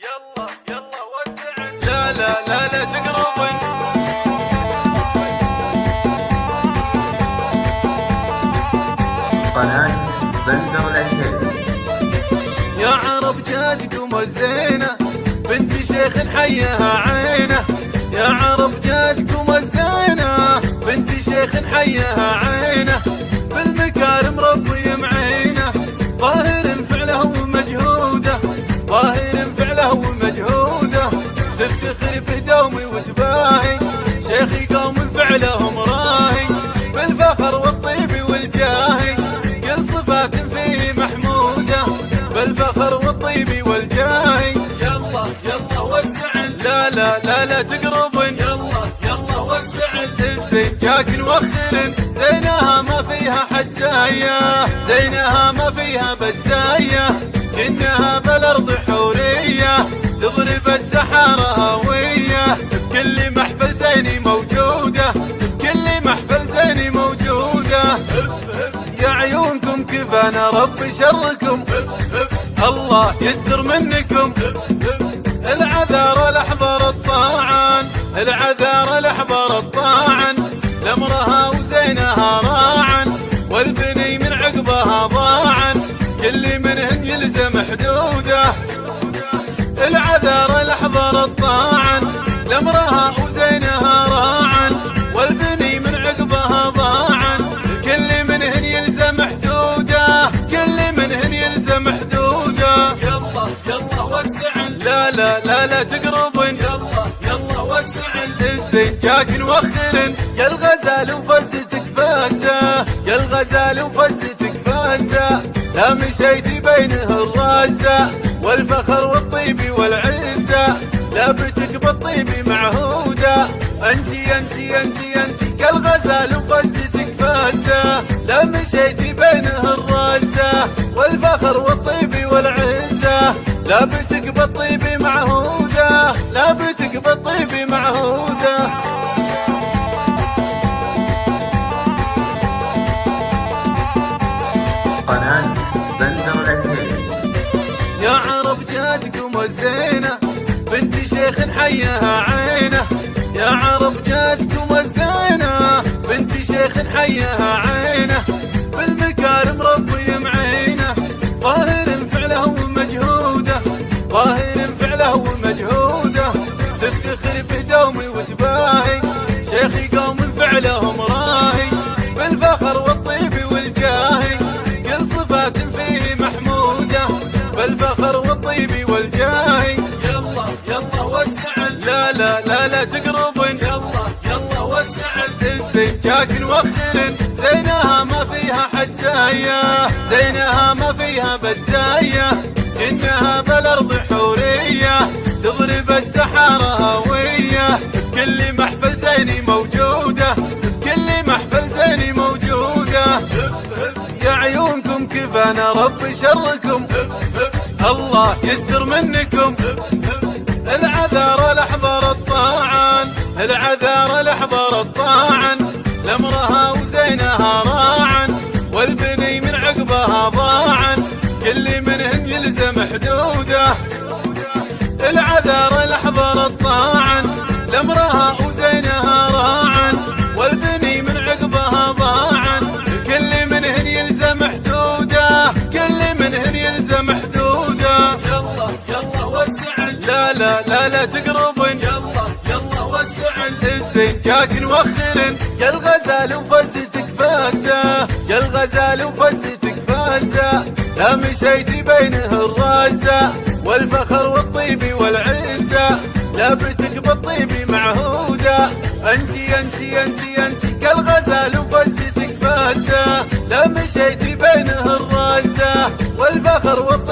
يلا يلا وسع. لا لا لا لا تقربن. قناة بندر العتيبي. يا عرب جاتكم الزينة بنت شيخ حيها عينه. يا عرب جاتكم الزينة بنت شيخ حيها عينه. بالمكارم ربي معينه، ظاهر فعله ومجهوده، ظاهر فعله ومجهوده. تفتخر بدومي وتباهي، شيخي قوم فعلهم راهي. بالفخر والطيب والجاهي، كل صفات فيه محموده. بالفخر والطيب والجاهي. يلا يلا وسع. لا لا لا لا تقربن. يلا يلا وسع. الزين جاك نوخر، زينها ما فيها حد زايه، زينها ما فيها بتزايه. انها بالارض حوريه، تضرب السحاره هويه. بكل محفل زيني موجوده، بكل محفل زيني موجوده. يا عيونكم كفانا رب شركم، الله يستر منكم. العذار الاحضر الطاعن، العذار الاحضر الطاعن. لامرها وزينها راعن، والبني من عقبها ضاعن. كل منهن يلزم حدوده. العذار الاحضر الطاعن، لامرها وزينها راعن. والبني من عقبها ضاعن. كل منهن يلزم حدوده، كل منهن يلزم حدوده. يلا يلا وسع. لا لا لا لا تقربن. يلا يلا وسع. الزين جاك نوخر، يا الغزال وفزتك فازه، يا الغزال وفزتك فازه. لا مشيت بينه الرازه، والفخر والطيب والعزه. لابتك بالطيب معهوده، انتي انتي انتي انتي كالغزال وفزتك فازه. لا مشيت بينه الرازه، والفخر والطيب والعزه. لابتك بالطيب معهوده، لابتك بالطيب معهوده. قناة بندر العتيبي. يا عرب جاتكم الزينة بنت شيخ حيها عينه. يا عرب جاتكم الزينة بنت شيخ حيها عينه. بالمكارم ربي معينه، ظاهر فعله ومجهوده، ظاهر فعله ومجهوده. تفتخر بدومي وتباهي، شيخي قوم فعلهم راهي. بالفخر والطيب والجاهي، كل صفات فيه محموده. بالفخر والطيب والجاهي. يلا يلا وسع. لا لا لا لا تقربن. يلا يلا وسع. الزين جاك نوخر، زينها ما فيها حد زايه، زينها ما فيها بتزايه. انها بالارض حوريه، تضرب السحاره هويه. بكل محفل زيني موجوده، بكل محفل زيني موجوده. يا عيونكم كفانا رب شركم، الله يستر منكم. العذار الاحضر الطاعن، العذار الاحضر الطاعن. لامرها وزينها راعن، والبني من عقبها ضاعن. كل منهن يلزم حدوده. العذار الاحضر الطاعن، لامرها وزينها راعن. والبني من عقبها ضاعن. كل منهن يلزم حدوده، كل منهن يلزم حدوده. يلا يلا وسع. لا لا لا لا تقربن. يلا يلا وسع. الزين جاك نوخر، يا الغزال وفزتك فازه، يا الغزال وفزتك فازه. لا مشيت بينه الرازه، والفخر والطيب والعزه. لابتك بالطيب معهوده، انتي انتي انتي انتي كالغزال وفزتك فازه. لا مشيت بينه الرازه، والفخر والطيب